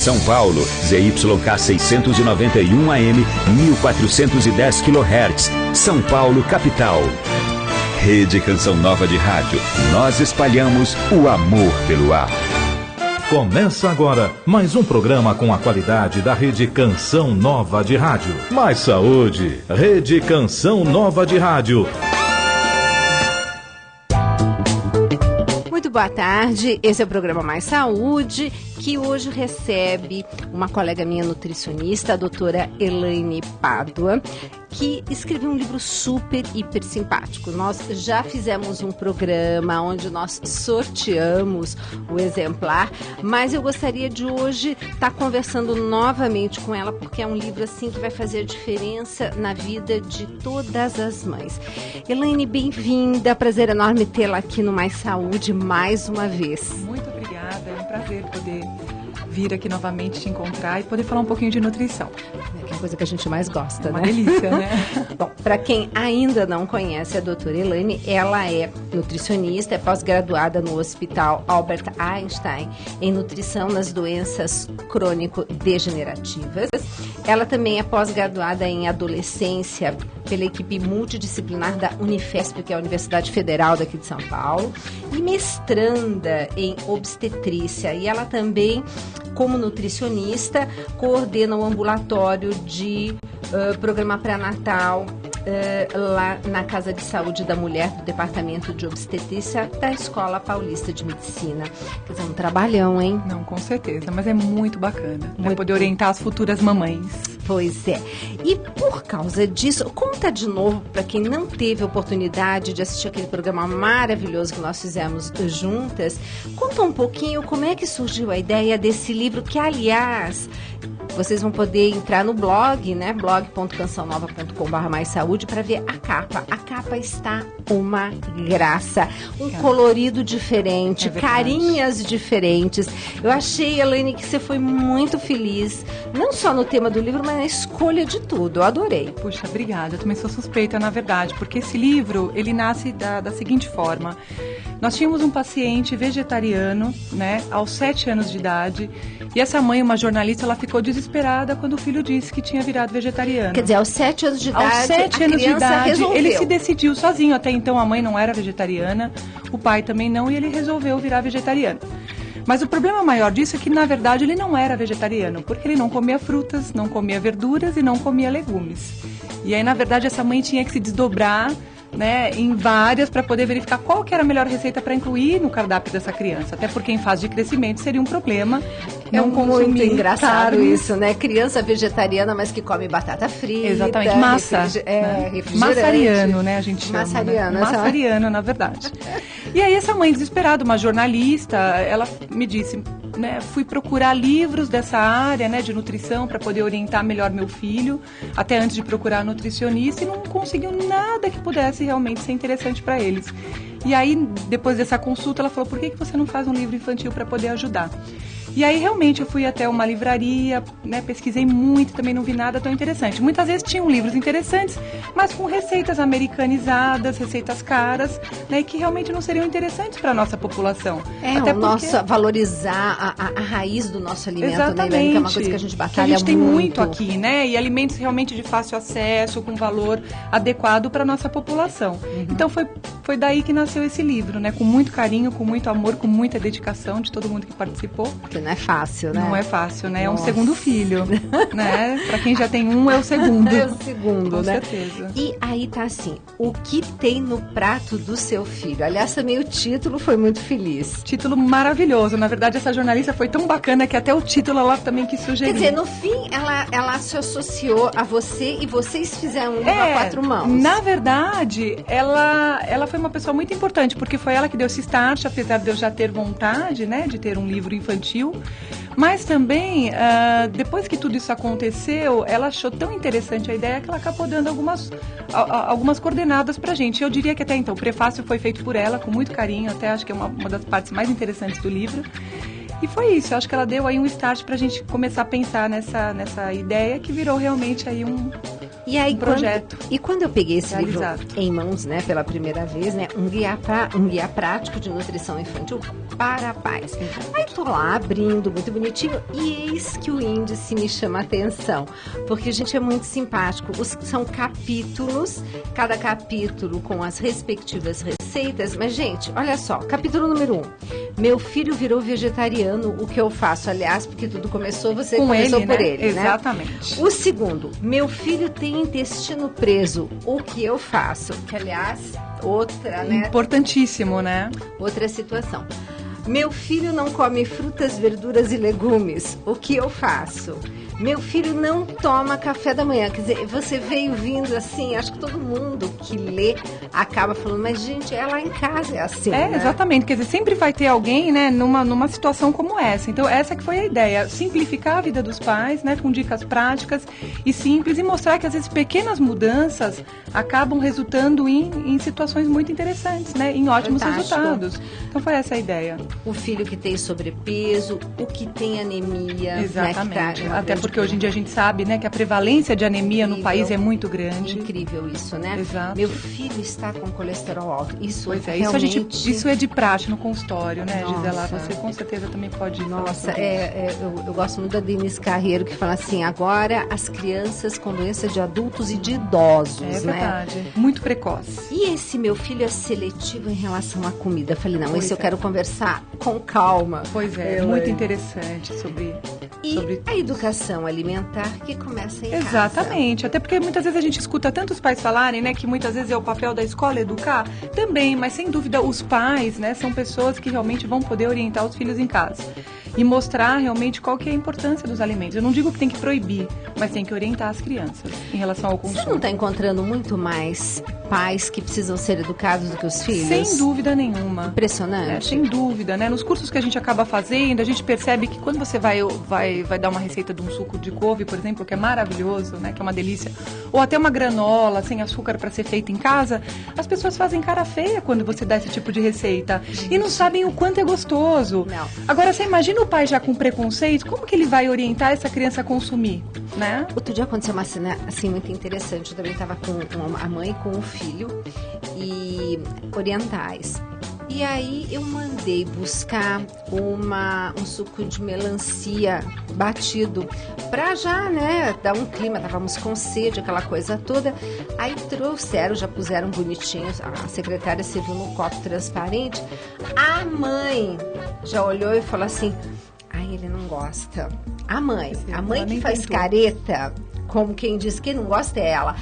São Paulo, ZYK 691 AM, 1410 kHz. São Paulo, capital. Rede Canção Nova de Rádio. Nós espalhamos o amor pelo ar. Começa agora mais um programa com a qualidade da Rede Canção Nova de Rádio. Mais saúde, Rede Canção Nova de Rádio. Muito boa tarde, esse é o programa Mais Saúde, que hoje recebe uma colega minha nutricionista, a doutora Elaine Pádua, que escreveu um livro super, hiper simpático. Nós já fizemos um programa onde nós sorteamos o exemplar, mas eu gostaria de hoje estar conversando novamente com ela, porque é um livro assim que vai fazer diferença na vida de todas as mães. Elaine, bem-vinda, prazer enorme tê-la aqui no Mais Saúde mais uma vez. Muito obrigada, é um prazer poder vir aqui novamente te encontrar e poder falar um pouquinho de nutrição. É a coisa que a gente mais gosta, uma né? Delícia, né? Bom, para quem ainda não conhece a doutora Elaine, ela é nutricionista, é pós-graduada no Hospital Albert Einstein em nutrição nas doenças crônico-degenerativas. Ela também é pós-graduada em adolescência pela equipe multidisciplinar da Unifesp, que é a Universidade Federal daqui de São Paulo, e mestranda em obstetrícia. E ela também, como nutricionista, coordena o ambulatório de programa pré-natal lá na Casa de Saúde da Mulher do Departamento de Obstetrícia da Escola Paulista de Medicina. Quer dizer, um trabalhão, hein? Não, com certeza, mas é muito bacana, né? Poder orientar as futuras mamães. Pois é. E por causa disso, conta de novo para quem não teve oportunidade de assistir aquele programa maravilhoso que nós fizemos juntas, conta um pouquinho como é que surgiu a ideia desse livro, que aliás vocês vão poder entrar no blog, né? blog.cançãonova.com/maissaúde para ver a capa. A capa está uma graça. Um colorido diferente, carinhas diferentes. Eu achei, Elaine, que você foi muito feliz, não só no tema do livro, mas na escolha de tudo. Eu adorei. Puxa, obrigada. Eu também sou suspeita, na verdade, porque esse livro, ele nasce da seguinte forma. Nós tínhamos um paciente vegetariano, né, aos 7 anos de idade, e essa mãe, uma jornalista, ela ficou desesperada quando o filho disse que tinha virado vegetariano. Quer dizer, aos 7 anos de idade, aos 7 anos de idade, resolveu. Ele se decidiu sozinho. Até então a mãe não era vegetariana, o pai também não, e ele resolveu virar vegetariano. Mas o problema maior disso é que, na verdade, ele não era vegetariano, porque ele não comia frutas, não comia verduras e não comia legumes. E aí, na verdade, essa mãe tinha que se desdobrar, né, em várias, para poder verificar qual que era a melhor receita para incluir no cardápio dessa criança. Até porque em fase de crescimento seria um problema. É muito engraçado carnes. Isso, né? Criança vegetariana, mas que come batata frita. Exatamente, massa. Refrigerante. Massariano, né? A gente chama. Massariano, né? Massariano, na verdade. E aí essa mãe desesperada, uma jornalista, ela me disse, né, fui procurar livros dessa área, né, de nutrição para poder orientar melhor meu filho, até antes de procurar nutricionista, e não conseguiu nada que pudesse realmente ser interessante para eles. E aí, depois dessa consulta, ela falou, por que você não faz um livro infantil para poder ajudar? E aí, realmente, eu fui até uma livraria, né, pesquisei muito, também não vi nada tão interessante. Muitas vezes tinham livros interessantes, mas com receitas americanizadas, receitas caras, né, que realmente não seriam interessantes para a nossa população. Até valorizar a raiz do nosso alimento, exatamente, né, que é uma coisa que a gente batalha muito. A gente tem muito aqui, né, e alimentos realmente de fácil acesso, com valor adequado para a nossa população. Uhum. Então, foi daí que nasceu esse livro, né, com muito carinho, com muito amor, com muita dedicação de todo mundo que participou. Não é fácil, né? Não é fácil, né? Nossa. É um segundo filho, né? Pra quem já tem um, é o segundo. É o segundo, com né? certeza. E aí tá assim, o que tem no prato do seu filho? Aliás, também o título foi muito feliz. Título maravilhoso. Na verdade, essa jornalista foi tão bacana que até o título ela também quis sugerir. Quer dizer, no fim, ela se associou a você e vocês fizeram um livro a 4 mãos. Na verdade, ela foi uma pessoa muito importante, porque foi ela que deu esse start, apesar de eu já ter vontade, né, de ter um livro infantil. Mas também, depois que tudo isso aconteceu, ela achou tão interessante a ideia que ela acabou dando algumas coordenadas pra gente. Eu diria que até então, o prefácio foi feito por ela, com muito carinho, até acho que é uma das partes mais interessantes do livro. E foi isso, eu acho que ela deu aí um start pra gente começar a pensar nessa ideia, que virou realmente aí um E aí, projeto. Quando eu peguei esse realizado. livro em mãos, né, pela primeira vez, né, um guia prático de nutrição infantil para pais. Aí tô lá abrindo, muito bonitinho, e eis que o índice me chama a atenção, porque, gente, é muito simpático. São capítulos, cada capítulo com as respectivas receitas, mas, gente, olha só, capítulo número 1. Meu filho virou vegetariano, o que eu faço? Aliás, porque tudo começou, você com começou ele, por né? ele, né? Exatamente. O segundo, meu filho tem intestino preso, o que eu faço? Que, aliás, outra, né? Importantíssimo, né? Outra situação. Meu filho não come frutas, verduras e legumes, o que eu faço? Meu filho não toma café da manhã. Quer dizer, você veio vindo assim, acho que todo mundo que lê acaba falando, mas, gente, é lá em casa, é assim, né? Exatamente. Quer dizer, sempre vai ter alguém, né, numa situação como essa. Então, essa que foi a ideia. Simplificar a vida dos pais, né, com dicas práticas e simples e mostrar que, às vezes, pequenas mudanças acabam resultando em situações muito interessantes, né, em ótimos resultados. Então, foi essa a ideia. O filho que tem sobrepeso, o que tem anemia. Exatamente. Né, até porque hoje em dia a gente sabe, né, que a prevalência de anemia no país é muito grande. Incrível isso, né? Exato. Meu filho está com colesterol alto. Isso pois é, realmente... isso é de praxe no consultório, né, Nossa. Gisela? Você com certeza também pode falar sobre eu gosto muito da Denise Carreiro, que fala assim, agora as crianças com doença de adultos e de idosos, né? É verdade. Muito precoce. E esse meu filho é seletivo em relação à comida? Eu falei, não, Pois esse eu quero conversar com calma. Pois é, muito interessante sobre a educação alimentar que começa em casa. Exatamente, até porque muitas vezes a gente escuta tantos pais falarem, né, que muitas vezes é o papel da escola educar, também, mas sem dúvida os pais, né, são pessoas que realmente vão poder orientar os filhos em casa e mostrar realmente qual que é a importância dos alimentos. Eu não digo que tem que proibir, mas tem que orientar as crianças em relação ao consumo. Você não está encontrando muito mais pais que precisam ser educados do que os filhos? Sem dúvida nenhuma. Impressionante. Sem dúvida, né? Nos cursos que a gente acaba fazendo, a gente percebe que quando você vai dar uma receita de um suco de couve, por exemplo, que é maravilhoso, né? Que é uma delícia, ou até uma granola sem açúcar para ser feita em casa, as pessoas fazem cara feia quando você dá esse tipo de receita. E não sabem o quanto é gostoso. Não. Agora, você imagina o pai já com preconceito, como que ele vai orientar essa criança a consumir, né? Outro dia aconteceu uma cena, assim, muito interessante. Eu também estava com a mãe com o filho e orientais. E aí eu mandei buscar um suco de melancia batido pra já, né, dar um clima. Estávamos com sede, aquela coisa toda. Aí trouxeram, já puseram bonitinhos. A secretária serviu no copo transparente. A mãe já olhou e falou assim, ai, ele não gosta. A mãe que faz careta, como quem diz que não gosta é ela.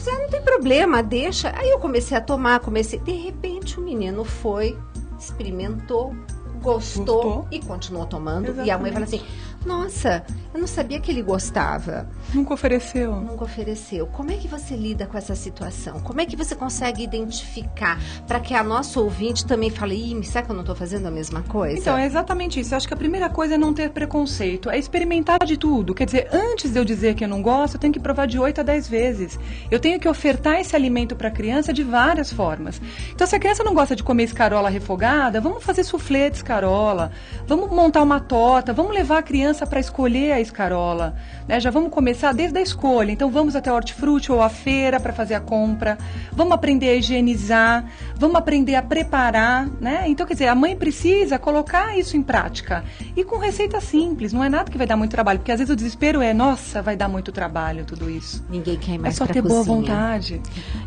Não tem problema, deixa. Aí eu comecei a tomar, de repente o menino foi, experimentou, gostou e continuou tomando. Exatamente. E a mãe fala assim, nossa, eu não sabia que ele gostava. Nunca ofereceu. Nunca ofereceu. Como é que você lida com essa situação? Como é que você consegue identificar para que a nossa ouvinte também fale, será que eu não estou fazendo a mesma coisa? Então, é exatamente isso. Eu acho que a primeira coisa é não ter preconceito, é experimentar de tudo. Quer dizer, antes de eu dizer que eu não gosto, eu tenho que provar de 8 a 10 vezes. Eu tenho que ofertar esse alimento para a criança de várias formas. Então, se a criança não gosta de comer escarola refogada, vamos fazer soufflé de escarola, vamos montar uma torta, vamos levar a criança para escolher a escarola, né? Já vamos começar desde a escolha. Então vamos até o hortifruti ou a feira para fazer a compra, vamos aprender a higienizar, vamos aprender a preparar, né? Então, quer dizer, a mãe precisa colocar isso em prática e com receita simples, não é nada que vai dar muito trabalho, porque às vezes o desespero é, nossa, vai dar muito trabalho tudo isso. Ninguém quer ir mais pra cozinha. É só ter boa vontade.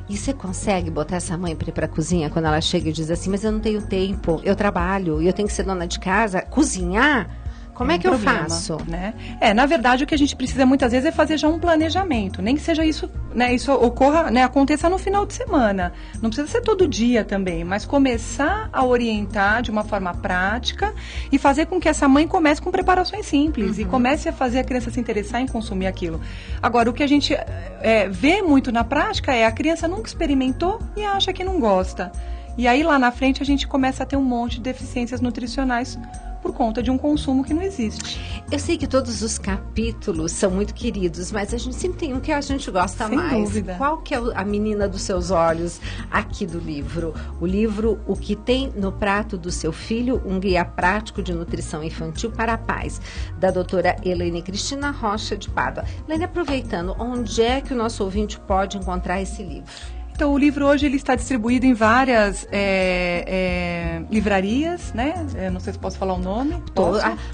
E você consegue botar essa mãe para ir para a cozinha quando ela chega e diz assim, mas eu não tenho tempo, eu trabalho e eu tenho que ser dona de casa, cozinhar? Como é que eu faço? Né? Na verdade, o que a gente precisa muitas vezes é fazer já um planejamento. Nem que seja isso, né, isso ocorra, né, aconteça no final de semana. Não precisa ser todo dia também, mas começar a orientar de uma forma prática e fazer com que essa mãe comece com preparações simples e comece a fazer a criança se interessar em consumir aquilo. Agora, o que a gente vê muito na prática é a criança nunca experimentou e acha que não gosta. E aí, lá na frente, a gente começa a ter um monte de deficiências nutricionais por conta de um consumo que não existe. Eu sei que todos os capítulos são muito queridos, mas a gente sempre tem um que a gente gosta Sem mais. dúvida. Qual que é a menina dos seus olhos aqui do livro? O livro O que tem no prato do seu filho, um guia prático de nutrição infantil para a paz, da doutora Elaine Cristina Rocha de Pádua. Elaine, aproveitando, onde é que o nosso ouvinte pode encontrar esse livro? Então, o livro hoje ele está distribuído em várias livrarias, né? Não sei se posso falar o nome.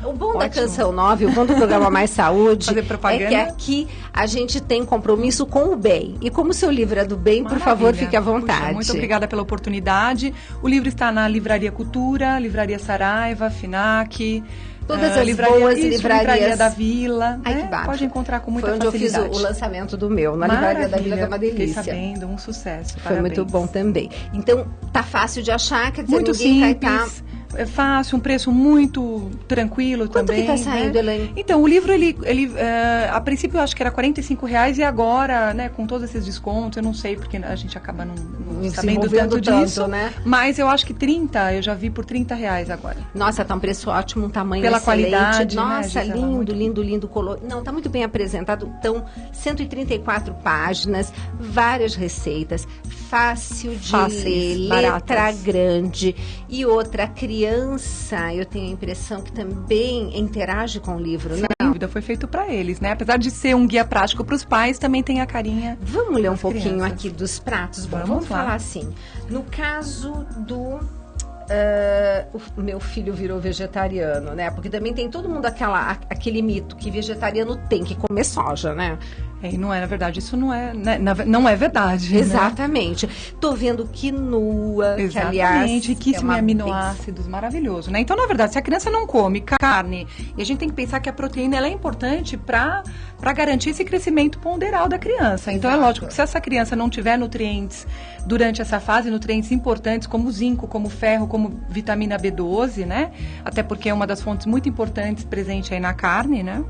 O bom da Canção Nova, o bom do programa Mais Saúde, fazer propaganda. É que aqui a gente tem compromisso com o bem. E como o seu livro é do bem, Maravilha. Por favor, fique à vontade. Puxa, muito obrigada pela oportunidade. O livro está na Livraria Cultura, Livraria Saraiva, FINAC... Todas as boas livrarias. Livraria da Vila. Ai, né? que bárbaro. Pode encontrar com muita facilidade. Foi onde facilidade. eu fiz o lançamento do meu, na Livraria da Vila, que é uma delícia. Fiquei sabendo, um sucesso. Foi Parabéns. muito bom também. Então, tá fácil de achar, quer dizer, muito ninguém simples. vai estar... É fácil, um preço muito tranquilo também. Quanto que está saindo, né? Elaine? Então, o livro, a princípio eu acho que era R$45 e agora, né, com todos esses descontos, eu não sei, porque a gente acaba não sabendo tanto disso, né? Mas eu acho que 30, eu já vi por R$30 agora. Nossa, tá um preço ótimo, um tamanho pela excelente. Qualidade, nossa, né, lindo, lindo, lindo color. Não, tá muito bem apresentado. Então, 134 páginas, várias receitas, fácil de ler, letra grande. E outra, criança, eu tenho a impressão que também interage com o livro, né? Sem dúvida, foi feito para eles, né? Apesar de ser um guia prático para os pais, também tem a carinha. Vamos ler um pouquinho crianças. Aqui dos pratos. Vamos lá. Falar assim. No caso do... o meu filho virou vegetariano, né? Porque também tem todo mundo aquele mito que vegetariano tem que comer soja, né? E não é, na verdade, isso não é, né? Não é verdade. Exatamente. Né? Tô vendo quinoa, exatamente, que aliás riquíssimo em aminoácidos, maravilhoso, né? Então, na verdade, se a criança não come carne, e a gente tem que pensar que a proteína ela é importante para garantir esse crescimento ponderal da criança. Então, é lógico que se essa criança não tiver nutrientes durante essa fase, nutrientes importantes como zinco, como ferro, como vitamina B12, né? Até porque é uma das fontes muito importantes presente aí na carne, né?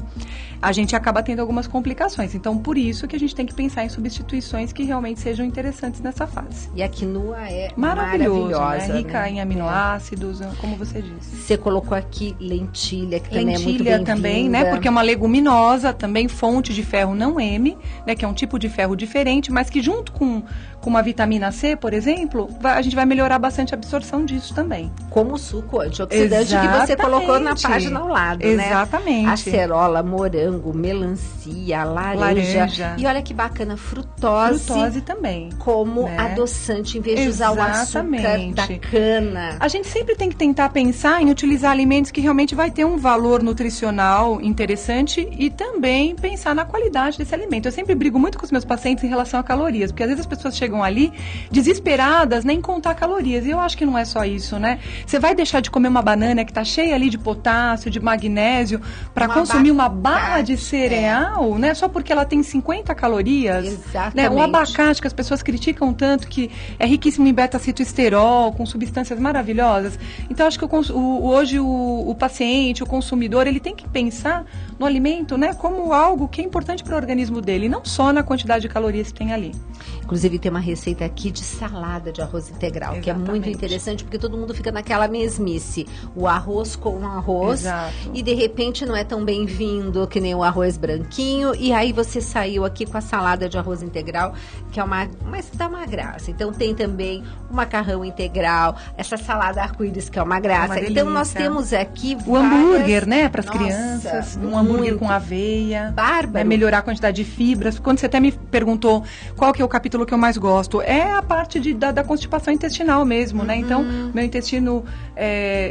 A gente acaba tendo algumas complicações. Então, por isso que a gente tem que pensar em substituições que realmente sejam interessantes nessa fase. E a quinoa é maravilhosa, né? Rica em aminoácidos, como você disse. Você colocou aqui lentilha, que também é muito bem-vinda. Também, né? Porque é uma leguminosa, também fonte de ferro não M, né? Que é um tipo de ferro diferente, mas que junto com uma vitamina C, por exemplo, a gente vai melhorar bastante a absorção disso também. Como o suco antioxidante que você colocou na página ao lado, né? Exatamente. Acerola, morango, melancia, laranja. E olha que bacana, frutose. Frutose também. Como adoçante, em vez de usar o açúcar da cana. A gente sempre tem que tentar pensar em utilizar alimentos que realmente vai ter um valor nutricional interessante e também pensar na qualidade desse alimento. Eu sempre brigo muito com os meus pacientes em relação a calorias, porque às vezes as pessoas chegam ali desesperadas, nem contar calorias. E eu acho que não é só isso, né? Você vai deixar de comer uma banana que está cheia ali de potássio, de magnésio, para consumir uma barra de cereal, né? Só porque ela tem 50 calorias. Exatamente. Né? O abacate, que as pessoas criticam tanto, que é riquíssimo em beta-citoesterol, com substâncias maravilhosas. Então, acho que hoje o paciente, o consumidor, ele tem que pensar no alimento, né, como algo que é importante para o organismo dele, não só na quantidade de calorias que tem ali. Inclusive, tem uma receita aqui de salada de arroz integral, que é muito interessante, porque todo mundo fica naquela mesmice. O arroz com arroz. Exato. E, de repente, não é tão bem-vindo que nem o arroz branquinho. E aí, você saiu aqui com a salada de arroz integral, que é mas dá uma graça. Então, tem também o macarrão integral, essa salada arco-íris, que é uma graça. Então, nós temos aqui o hambúrguer, né, para as crianças. Um hambúrguer com aveia. Bárbaro. Né, melhorar a quantidade de fibras. Quando você até me perguntou qual que é o capítulo que eu mais gosto, é a parte da constipação intestinal mesmo, né? Então, meu intestino,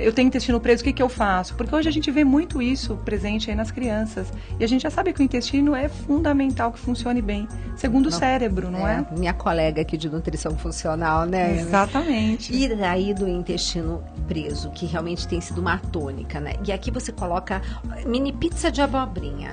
eu tenho intestino preso, o que eu faço? Porque hoje a gente vê muito isso presente aí nas crianças. E a gente já sabe que o intestino é fundamental que funcione bem, segundo o cérebro, não é? Minha colega aqui de nutrição funcional, né? Exatamente. E daí do intestino preso, que realmente tem sido uma tônica, né? E aqui você coloca mini pizza de abobrinha.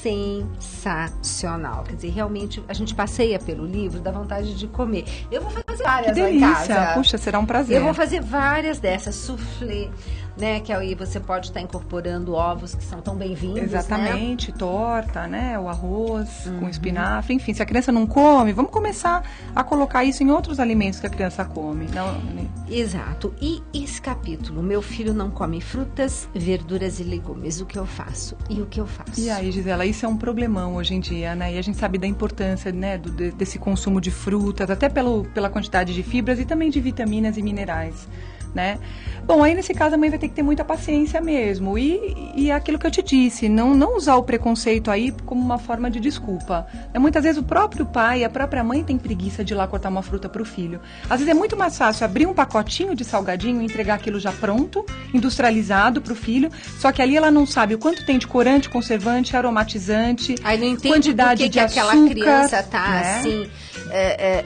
Sensacional. Quer dizer, realmente, a gente passeia pelo livro, dá vontade de comer. Eu vou fazer várias lá em casa. Puxa, será um prazer. Eu vou fazer várias dessas. Soufflé, né? Que aí você pode estar incorporando ovos que são tão bem-vindos, exatamente, né? Torta, né? O arroz com espinafre, enfim, se a criança não come, vamos começar a colocar isso em outros alimentos que a criança come. Não, exato. E esse capítulo, meu filho não come frutas, verduras e legumes, o que eu faço? E o que eu faço? E aí, Gisela, isso é um problemão hoje em dia, né? E a gente sabe da importância, né, desse consumo de frutas, até pela quantidade de fibras e também de vitaminas e minerais, né? Bom, aí nesse caso a mãe vai ter que ter muita paciência mesmo e aquilo que eu te disse, não usar o preconceito aí como uma forma de desculpa. Muitas vezes o próprio pai, a própria mãe tem preguiça de ir lá cortar uma fruta para o filho. Às vezes é muito mais fácil abrir um pacotinho de salgadinho e entregar aquilo já pronto, industrializado para o filho, só que ali ela não sabe o quanto tem de corante, conservante, aromatizante, aí não entende quantidade que açúcar, aquela criança tá, né? Assim,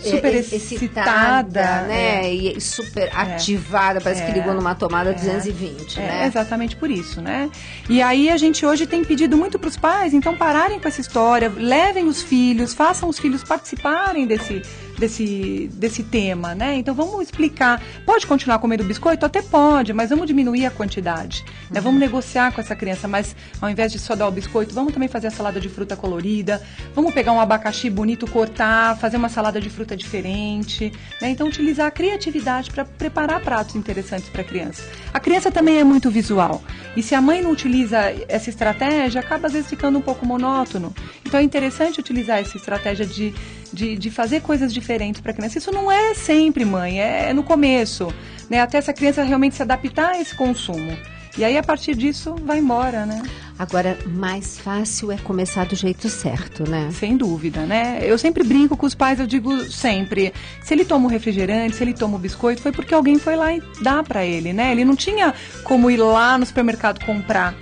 super excitada, né? E super ativada, parece que ligou numa tomada 220, né? Exatamente por isso, né? E aí a gente hoje tem pedido muito para os pais, então pararem com essa história, levem os filhos, façam os filhos participarem desse tema, né? Então vamos explicar. Pode continuar comendo biscoito? Até pode, mas vamos diminuir a quantidade, né? Vamos negociar com essa criança, mas ao invés de só dar o biscoito, vamos também fazer a salada de fruta colorida, vamos pegar um abacaxi bonito, cortar, fazer uma salada de fruta diferente, né? Então utilizar a criatividade para preparar pratos interessantes para a criança. A criança também é muito visual, e se a mãe não utiliza essa estratégia, acaba às vezes ficando um pouco monótono. Então é interessante utilizar essa estratégia de fazer coisas diferentes para a criança. Isso não é sempre, mãe, é no começo, né? Até essa criança realmente se adaptar a esse consumo. E aí, a partir disso, vai embora, né? Agora, mais fácil é começar do jeito certo, né? Sem dúvida, né? Eu sempre brinco com os pais, eu digo sempre, se ele toma um refrigerante, se ele toma um biscoito, foi porque alguém foi lá e dá pra ele, né? Ele não tinha como ir lá no supermercado comprar.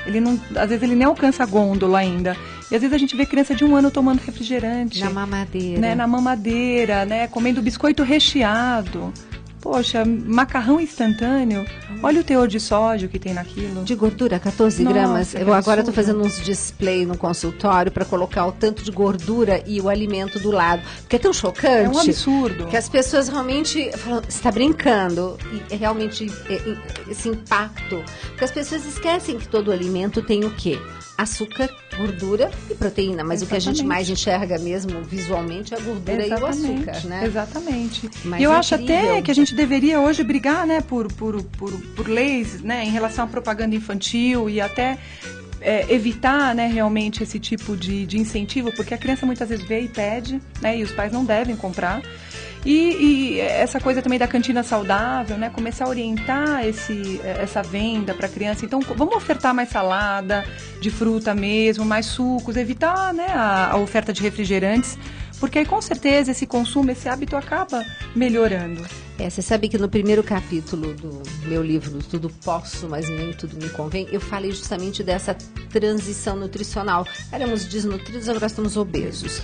Às vezes ele nem alcança a gôndola ainda. E às vezes a gente vê criança de 1 ano tomando refrigerante. Na mamadeira. Né? Na mamadeira, né? Comendo biscoito recheado. Poxa, macarrão instantâneo, olha o teor de sódio que tem naquilo. De gordura, 14 gramas. Eu agora estou fazendo uns display no consultório para colocar o tanto de gordura e o alimento do lado. Porque é tão chocante. É um absurdo. Que as pessoas realmente falam, você está brincando. E realmente esse impacto. Porque as pessoas esquecem que todo alimento tem o quê? Açúcar, gordura e proteína. Mas o que a gente mais encherga mesmo visualmente é a gordura e o açúcar, né? Exatamente. Mas e eu acho até que a gente deveria hoje brigar, né, por leis, né, em relação à propaganda infantil e até evitar, né, realmente esse tipo de incentivo, porque a criança muitas vezes vê e pede, né, e os pais não devem comprar. E essa coisa também da cantina saudável, né? Começar a orientar essa venda para a criança. Então, vamos ofertar mais salada de fruta mesmo, mais sucos, evitar, né, a oferta de refrigerantes, porque aí com certeza esse consumo, esse hábito acaba melhorando. Você sabe que no primeiro capítulo do meu livro, Tudo Posso, Mas Nem Tudo Me Convém, eu falei justamente dessa transição nutricional. Éramos desnutridos, agora estamos obesos.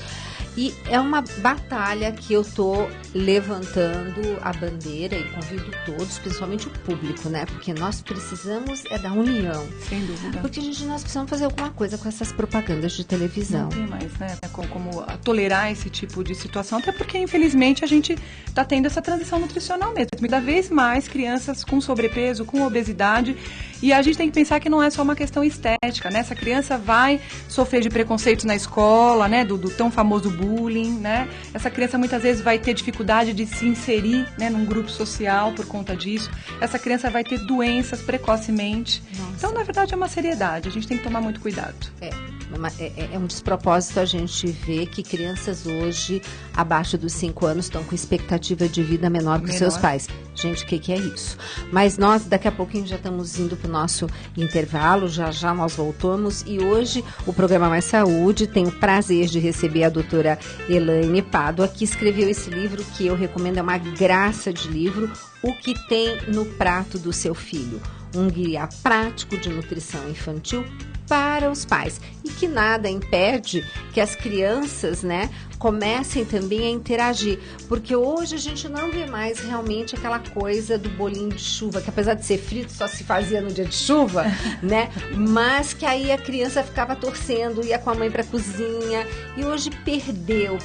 E é uma batalha que eu tô levantando a bandeira e convido todos, principalmente o público, né? Porque nós precisamos da união. Sem dúvida. Porque, gente, nós precisamos fazer alguma coisa com essas propagandas de televisão. Não tem mais, né? Como tolerar esse tipo de situação, até porque, infelizmente, a gente tá tendo essa transição nutricional mesmo. Cada vez mais crianças com sobrepeso, com obesidade, e a gente tem que pensar que não é só uma questão estética, né? Essa criança vai sofrer de preconceitos na escola, né? Do tão famoso bullying, né? Essa criança muitas vezes vai ter dificuldade de se inserir, né, num grupo social por conta disso. Essa criança vai ter doenças precocemente. Nossa. Então, na verdade, é uma seriedade. A gente tem que tomar muito cuidado. É um despropósito a gente ver que crianças hoje, abaixo dos 5 anos, estão com expectativa de vida menor que os seus pais. Gente, o que é isso? Mas nós, daqui a pouquinho, já estamos indo para o nosso intervalo, já nós voltamos. E hoje, o programa Mais Saúde tem o prazer de receber a doutora Elaine Pádua, que escreveu esse livro que eu recomendo, é uma graça de livro, O que tem no prato do seu filho. Um guia prático de nutrição infantil para os pais, e que nada impede que as crianças, né, comecem também a interagir, porque hoje a gente não vê mais realmente aquela coisa do bolinho de chuva, que apesar de ser frito só se fazia no dia de chuva, né, mas que aí a criança ficava torcendo, ia com a mãe para a cozinha, e hoje perdeu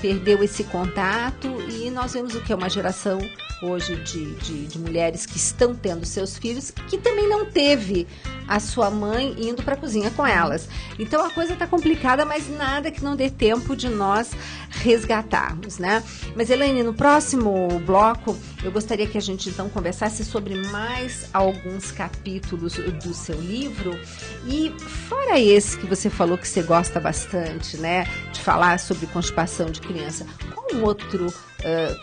esse contato, e nós vemos o que é uma geração hoje de mulheres que estão tendo seus filhos, que também não teve a sua mãe indo para a cozinha com elas. Então a coisa está complicada, mas nada que não dê tempo de nós resgatarmos, né? Mas Elaine, no próximo bloco eu gostaria que a gente então conversasse sobre mais alguns capítulos do seu livro, e fora esse que você falou que você gosta bastante, né, de falar sobre constipação de criança, qual um outro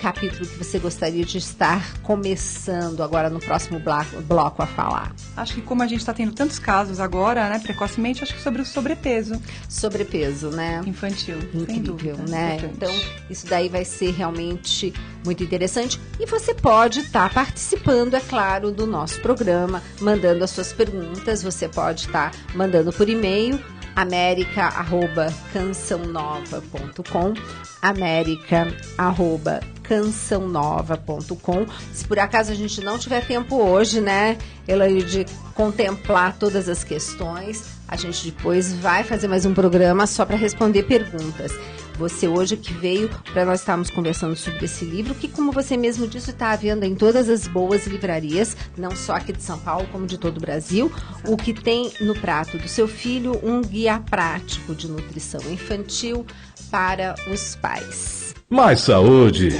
capítulo que você gostaria de estar começando agora no próximo bloco a falar? Acho que como a gente está tendo tantos casos agora, né, precocemente, acho que sobre o sobrepeso. Sobrepeso, né? Infantil. Incrível, sem dúvida, né? importante. Então, isso daí vai ser realmente muito interessante. E você pode estar participando, é claro, do nosso programa, mandando as suas perguntas. Você pode estar mandando por e-mail, america@cançãonova.com, america@cançãonova.com. Se por acaso a gente não tiver tempo hoje, né, Elaine, de contemplar todas as questões, a gente depois vai fazer mais um programa só para responder perguntas. Você hoje que veio para nós estarmos conversando sobre esse livro, que, como você mesmo disse, está à venda em todas as boas livrarias, não só aqui de São Paulo, como de todo o Brasil. O que tem no prato do seu filho, um guia prático de nutrição infantil para os pais. Mais saúde.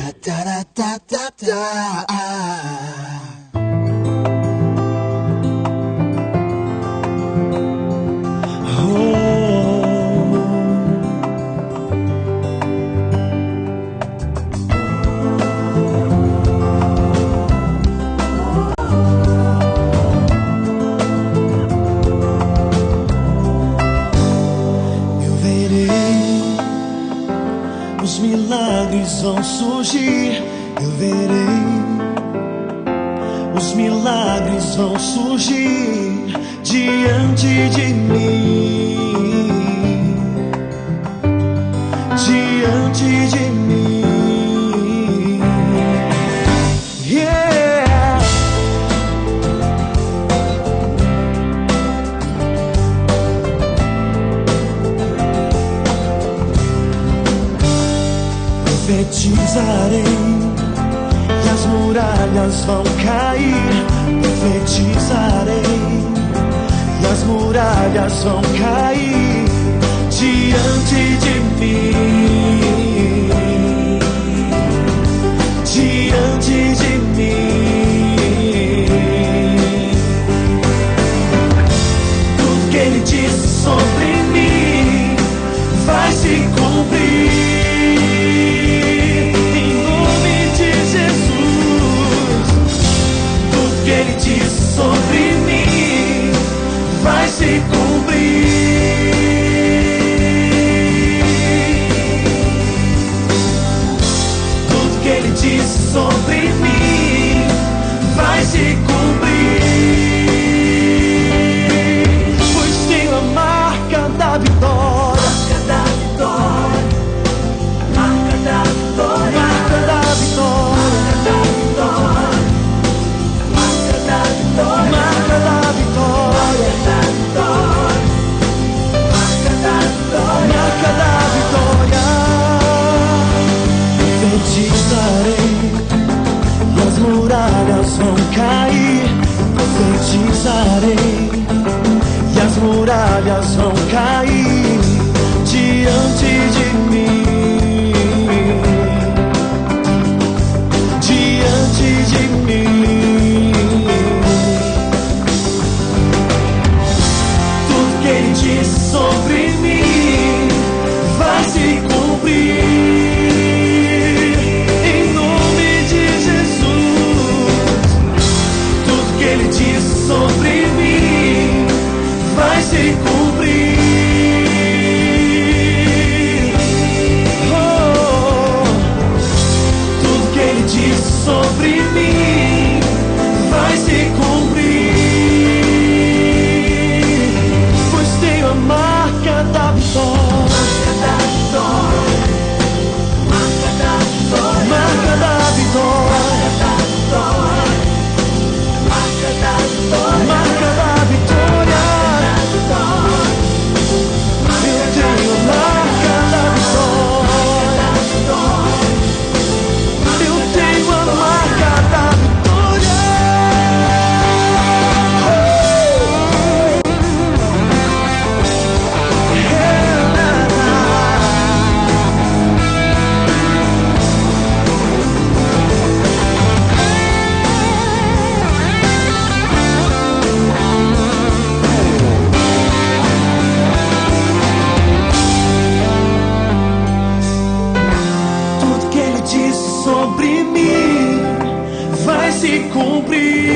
Os milagres vão surgir, eu verei. Os milagres vão surgir diante de mim, diante de mim. Yeah. Profetizarei e as muralhas vão cair. Profetizarei e as muralhas vão cair diante de mim, diante de mim. Tudo que ele disse sobre mim vai se cumprir. Ele disse sobre mim vai se cumprir. se cumprir.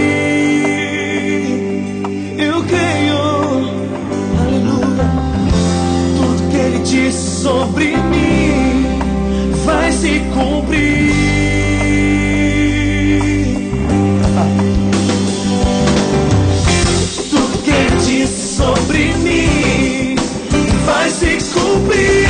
Eu creio, aleluia. Tudo que Ele disse sobre mim vai se cumprir. Tudo que Ele disse sobre mim vai se cumprir.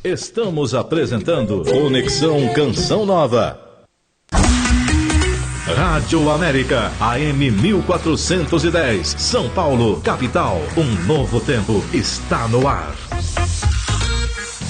Estamos apresentando Conexão Canção Nova. Rádio América, AM 1410, São Paulo, capital. Um novo tempo está no ar.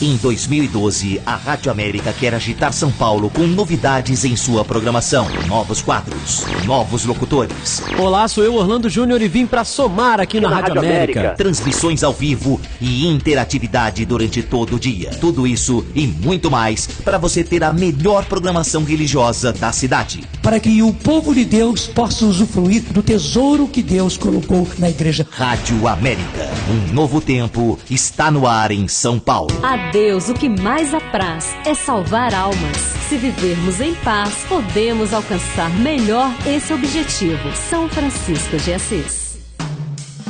Em 2012, a Rádio América quer agitar São Paulo com novidades em sua programação. Novos quadros, novos locutores. Olá, sou eu, Orlando Júnior, e vim para somar aqui na Rádio América. Transmissões ao vivo e interatividade durante todo o dia. Tudo isso e muito mais para você ter a melhor programação religiosa da cidade. Para que o povo de Deus possa usufruir do tesouro que Deus colocou na igreja. Rádio América, um novo tempo está no ar em São Paulo. A Deus, o que mais apraz é salvar almas. Se vivermos em paz, podemos alcançar melhor esse objetivo. São Francisco de Assis.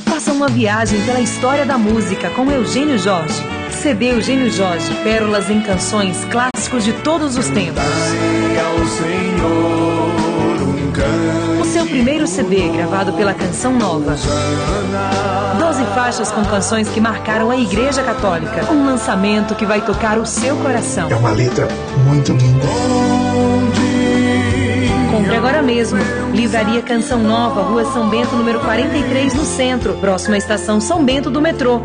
Faça uma viagem pela história da música com Eugênio Jorge. CD Eugênio Jorge, pérolas em canções, clássicos de todos os tempos. O seu primeiro CD, gravado pela Canção Nova. 12 faixas com canções que marcaram a Igreja Católica. Um lançamento que vai tocar o seu coração. É uma letra muito linda. Compre agora mesmo. Livraria Canção Nova, Rua São Bento, número 43, no centro. Próxima estação São Bento do metrô.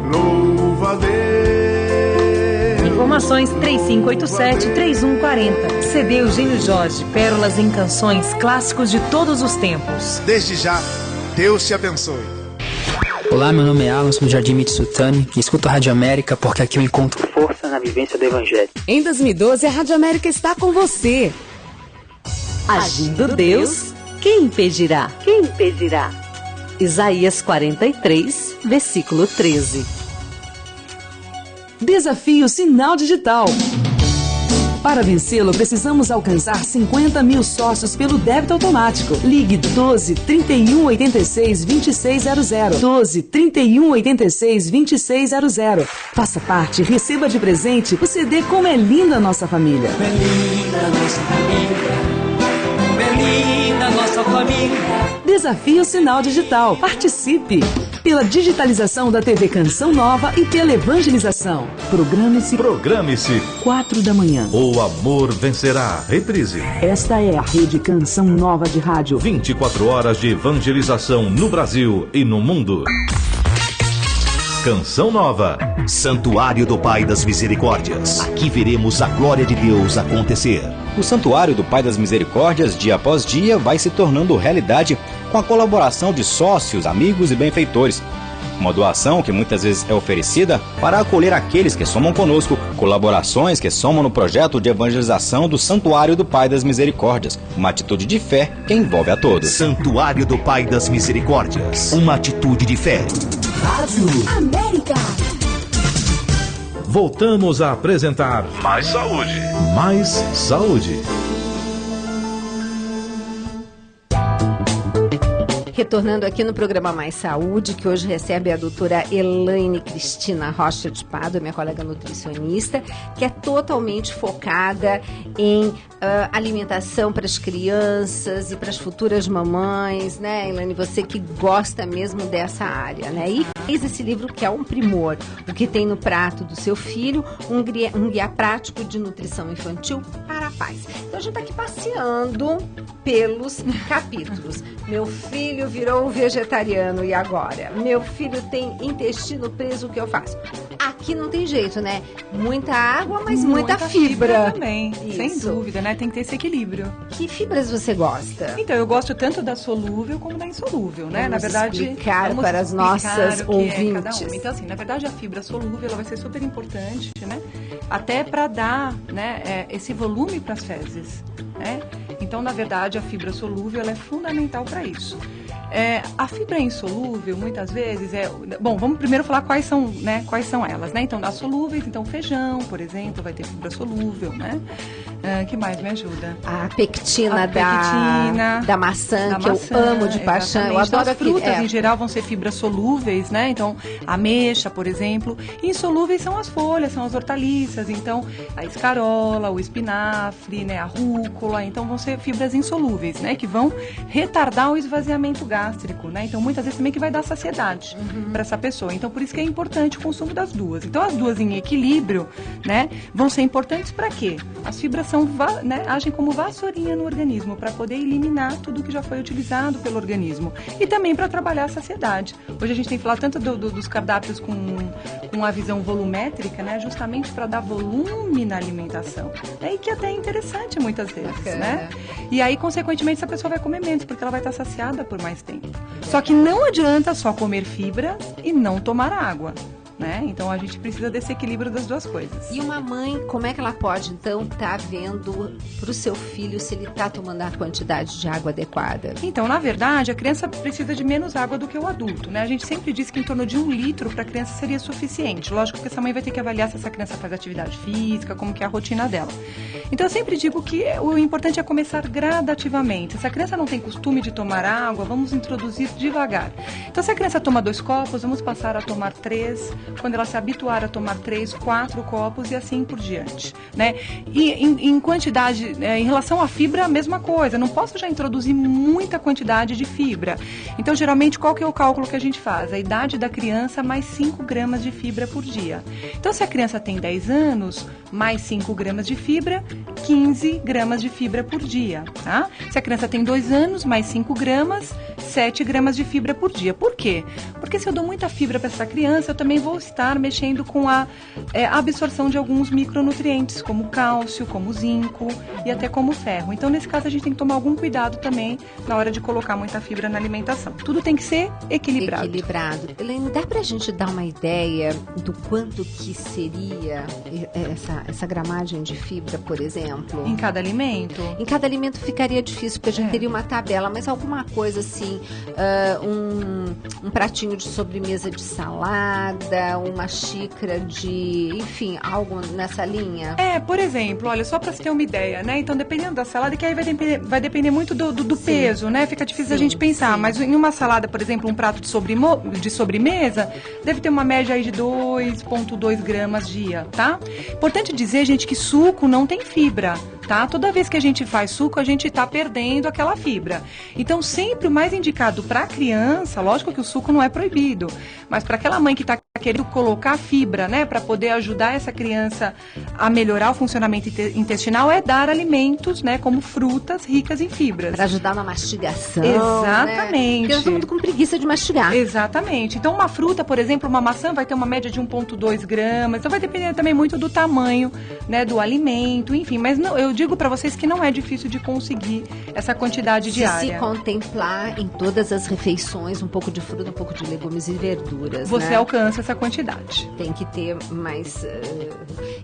Informações 3587-3140. CD Eugênio Jorge, pérolas em canções, clássicos de todos os tempos. Desde já, Deus te abençoe. Olá, meu nome é Alan, sou do Jardim Mitsutani e escuto a Rádio América porque aqui eu encontro força na vivência do Evangelho. Em 2012, a Rádio América está com você. Agindo Deus, quem impedirá? Quem impedirá? Isaías 43, versículo 13. Desafio Sinal Digital. Para vencê-lo, precisamos alcançar 50 mil sócios pelo débito automático. Ligue 12 31 86 2600. 12 31 86 2600. Faça parte e receba de presente o CD Como é Linda a Nossa Família. Como é linda a nossa família. Como é linda a nossa família. Desafio Sinal Digital. Participe! Pela digitalização da TV Canção Nova e pela evangelização. Programe-se 4 da manhã. O amor vencerá. Reprise. Esta é a Rede Canção Nova de Rádio. 24 horas de evangelização no Brasil e no mundo. Canção Nova. Santuário do Pai das Misericórdias. Aqui veremos a glória de Deus acontecer. O Santuário do Pai das Misericórdias, dia após dia, vai se tornando realidade com a colaboração de sócios, amigos e benfeitores. uma doação que muitas vezes é oferecida para acolher aqueles que somam conosco, colaborações que somam no projeto de evangelização do Santuário do Pai das Misericórdias, uma atitude de fé que envolve a todos. Santuário do Pai das Misericórdias, uma atitude de fé. Rádio América. Voltamos a apresentar Mais Saúde. Mais Saúde. Retornando aqui no programa Mais Saúde, que hoje recebe a doutora Elaine Cristina Rocha de Pádua, minha colega nutricionista, que é totalmente focada em alimentação para as crianças e para as futuras mamães, né, Elaine? Você que gosta mesmo dessa área, né? E fez esse livro que é um primor, o que tem no prato do seu filho, um guia prático de nutrição infantil para pais. Então a gente está aqui passeando pelos capítulos. Meu filho virou vegetariano e agora? Meu filho tem intestino preso, o que eu faço? Aqui não tem jeito, né? Muita água, mas muita fibra também, isso. Sem dúvida, né? Tem que ter esse equilíbrio. Que fibras você gosta? Então, eu gosto tanto da solúvel como da insolúvel, né? Vamos na verdade, explicar para as nossas ouvintes. Então, assim, na verdade, a fibra solúvel ela vai ser super importante, né? Até para dar, né, esse volume para as fezes, né? Então, na verdade, a fibra solúvel ela é fundamental para isso. A fibra insolúvel, muitas vezes, Bom, vamos primeiro falar quais são elas, né? Então, das solúveis, então, feijão, por exemplo, vai ter fibra solúvel, né? Que mais me ajuda? A pectina da maçã, que eu amo de paixão. Eu adoro então, as frutas, em geral, vão ser fibras solúveis, né? Então, a ameixa, por exemplo. E insolúveis são as folhas, são as hortaliças. Então, a escarola, o espinafre, né? A rúcula. Então, vão ser fibras insolúveis, né? Que vão retardar o esvaziamento gástrico, né? Então, muitas vezes também que vai dar saciedade para essa pessoa. Então, por isso que é importante o consumo das duas. Então, as duas em equilíbrio, né? Vão ser importantes para quê? As fibras agem como vassourinha no organismo para poder eliminar tudo que já foi utilizado pelo organismo e também para trabalhar a saciedade. Hoje a gente tem falado tanto dos cardápios com a visão volumétrica, né, justamente para dar volume na alimentação. E que até é interessante muitas vezes, né? E aí, consequentemente, essa pessoa vai comer menos porque ela vai estar saciada por mais tempo. Só que não adianta só comer fibra e não tomar água. Né? Então a gente precisa desse equilíbrio das duas coisas. E uma mãe, como é que ela pode então estar vendo para o seu filho se ele está tomando a quantidade de água adequada? Então, na verdade, a criança precisa de menos água do que o adulto, né? A gente sempre diz que em torno de 1 litro para a criança seria suficiente. Lógico que essa mãe vai ter que avaliar se essa criança faz atividade física, como que é a rotina dela. Então eu sempre digo que o importante é começar gradativamente. Se a criança não tem costume de tomar água, vamos introduzir devagar. Então, se a criança toma 2 copos, vamos passar a tomar 3. Quando ela se habituar a tomar 3, 4 copos e assim por diante, né? E em quantidade, em relação à fibra, a mesma coisa. Não posso já introduzir muita quantidade de fibra. Então, geralmente, qual que é o cálculo que a gente faz? A idade da criança mais 5 gramas de fibra por dia. Então, se a criança tem 10 anos, mais 5 gramas de fibra, 15 gramas de fibra por dia, tá? Se a criança tem 2 anos, mais 5 gramas, 7 gramas de fibra por dia. Por quê? Porque se eu dou muita fibra para essa criança, eu também vou estar mexendo com a absorção de alguns micronutrientes, como cálcio, como zinco e até como ferro. Então, nesse caso, a gente tem que tomar algum cuidado também na hora de colocar muita fibra na alimentação. Tudo tem que ser equilibrado. Elaine, dá pra gente dar uma ideia do quanto que seria essa gramagem de fibra, por exemplo? Em cada alimento? Em cada alimento ficaria difícil, porque a gente teria uma tabela, mas alguma coisa assim, um pratinho de sobremesa de salada, uma xícara de, enfim, algo nessa linha? Por exemplo, olha, só para você ter uma ideia, né? Então, dependendo da salada, que aí vai depender muito do peso, né? Fica difícil a gente pensar, mas em uma salada, por exemplo, um prato de sobremesa, deve ter uma média aí de 2,2 gramas dia, tá? Importante dizer, gente, que suco não tem fibra, tá? Toda vez que a gente faz suco, a gente tá perdendo aquela fibra. Então, sempre o mais indicado para a criança, lógico que o suco não é proibido, mas para aquela mãe que tá querendo colocar fibra, né, para poder ajudar essa criança a melhorar o funcionamento intestinal, é dar alimentos, né, como frutas ricas em fibras. Para ajudar na mastigação. Exatamente. Porque nós estamos com preguiça de mastigar. Exatamente. Então, uma fruta, por exemplo, uma maçã vai ter uma média de 1,2 gramas. Então, vai depender também muito do tamanho, né, do alimento, enfim. Mas não, eu digo para vocês que não é difícil de conseguir essa quantidade diária. Se contemplar em todas as refeições um pouco de fruta, um pouco de legumes e verduras, você, né? Alcança essa quantidade. Tem que ter mais...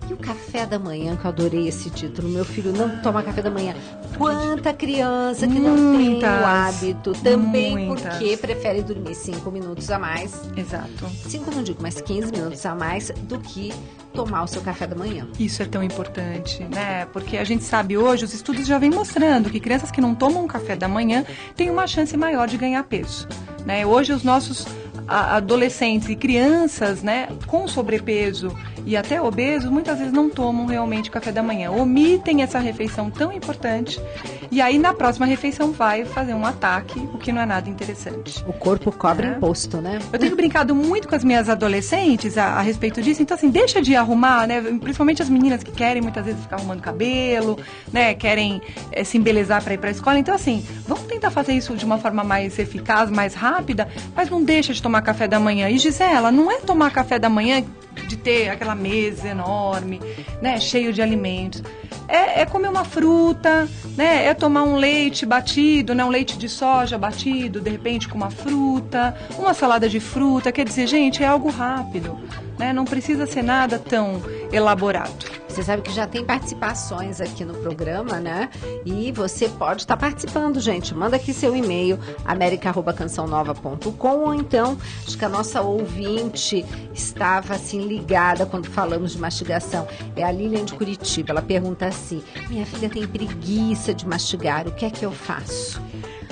E o café da manhã, que eu adorei esse título. Meu filho não toma café da manhã. Quanta criança que não tem o hábito. Também porque prefere dormir 5 minutos a mais. Exato. 5 não digo, mas 15 minutos a mais do que tomar o seu café da manhã. Isso é tão importante, né? Porque a gente sabe hoje, os estudos já vêm mostrando que crianças que não tomam café da manhã têm uma chance maior de ganhar peso, né? Hoje os nossos adolescentes e crianças, né, com sobrepeso e até obesos, muitas vezes não tomam realmente café da manhã, omitem essa refeição tão importante e aí na próxima refeição vai fazer um ataque, o que não é nada interessante. O corpo cobra imposto, né? Eu tenho brincado muito com as minhas adolescentes a respeito disso, então assim, deixa de arrumar, né, principalmente as meninas que querem muitas vezes ficar arrumando cabelo, né, querem se embelezar para ir para a escola, então assim, vamos tentar fazer isso de uma forma mais eficaz, mais rápida, mas não deixa de tomar café da manhã. E Gisela, não é tomar café da manhã de ter aquela mesa enorme, né, cheio de alimentos. É comer uma fruta, né, é tomar um leite batido, né, um leite de soja batido, de repente com uma fruta, uma salada de fruta. Quer dizer, gente, é algo rápido, né, não precisa ser nada tão elaborado. Você sabe que já tem participações aqui no programa, né? E você pode estar participando, gente. Manda aqui seu e-mail, america@cançãonova.com, ou então, acho que a nossa ouvinte estava assim ligada quando falamos de mastigação. É a Lilian de Curitiba. Ela pergunta assim: minha filha tem preguiça de mastigar, o que é que eu faço?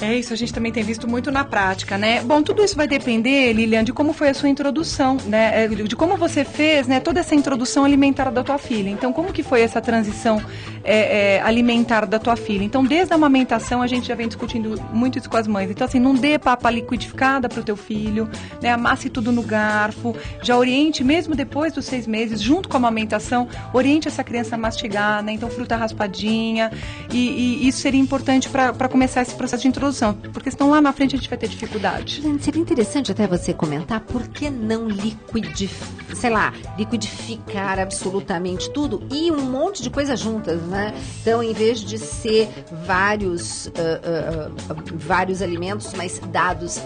É isso, a gente também tem visto muito na prática, né? Bom, tudo isso vai depender, Lilian, de como foi a sua introdução, né? De como você fez, né, toda essa introdução alimentar da tua filha. Então, como que foi essa transição alimentar da tua filha? Então, desde a amamentação, a gente já vem discutindo muito isso com as mães. Então, assim, não dê papa liquidificada para o teu filho, né? Amasse tudo no garfo, já oriente, mesmo depois dos 6 meses, junto com a amamentação, oriente essa criança a mastigar, né? Então, fruta raspadinha, e isso seria importante para começar esse processo de introdução, porque senão lá na frente a gente vai ter dificuldade. Seria interessante até você comentar por que não liquidificar absolutamente tudo e um monte de coisas juntas, né? Então, em vez de ser vários alimentos, mas dados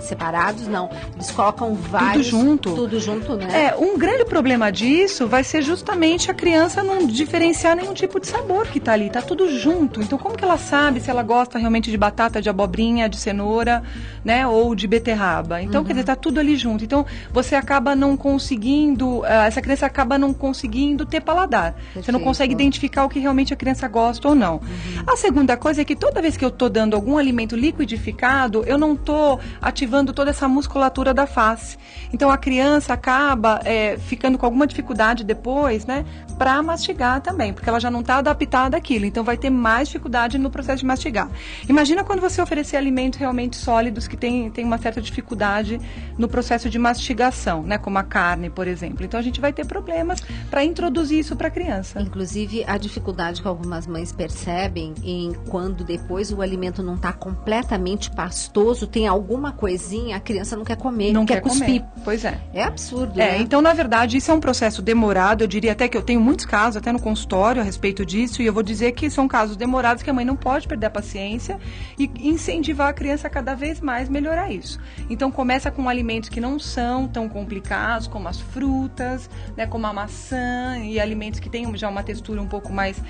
separados, não. Eles colocam vários... Tudo junto, né? Um grande problema disso vai ser justamente a criança não diferenciar nenhum tipo de sabor que tá ali. Tá tudo junto. Então, como que ela sabe se ela gosta realmente de batata, de abobrinha, de cenoura, né, ou de beterraba? Então, quer dizer, tá tudo ali junto. Então, você acaba não conseguindo, essa criança acaba não conseguindo ter paladar. Perfeito. Você não consegue identificar o que realmente a criança gosta ou não. A segunda coisa é que toda vez que eu tô dando algum alimento liquidificado, eu não tô ativando toda essa musculatura da face. Então, a criança acaba ficando com alguma dificuldade depois, né, para mastigar também, porque ela já não tá adaptada àquilo. Então, vai ter mais dificuldade no processo de mastigar. Imagina quando você oferecer alimentos realmente sólidos que tem uma certa dificuldade no processo de mastigação, né, como a carne, por exemplo. Então, a gente vai ter problemas para introduzir isso para a criança. Inclusive, a dificuldade que algumas mães percebem em quando depois o alimento não está completamente pastoso, tem alguma coisinha, a criança não quer comer, não quer cuspir. Comer. Pois é. É absurdo, né? Então, na verdade, isso é um processo demorado. Eu diria até que eu tenho muitos casos, até no consultório, a respeito disso, e eu vou dizer que são casos demorados que a mãe não pode perder a paciência e incentivar a criança a cada vez mais melhorar isso. Então, começa com alimentos que não são tão complicados, como as frutas, né, como a maçã, e alimentos que têm já uma textura um pouco mais,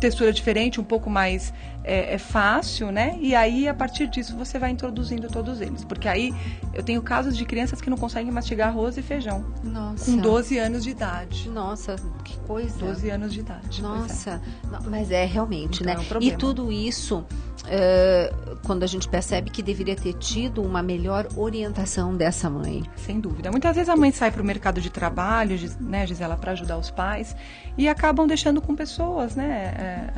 textura diferente, um pouco mais fácil, né? E aí, a partir disso, você vai introduzindo todos eles. Porque aí, eu tenho casos de crianças que não conseguem mastigar arroz e feijão. Nossa. Com 12 anos de idade. Nossa, que coisa. 12 anos de idade. Nossa. Mas realmente, então, né? É um problema. E tudo isso, quando a gente percebe que deveria ter tido uma melhor orientação dessa mãe. Sem dúvida. Muitas vezes a mãe sai para o mercado de trabalho, né, Gisela, para ajudar os pais, e acabam deixando com pessoas, né?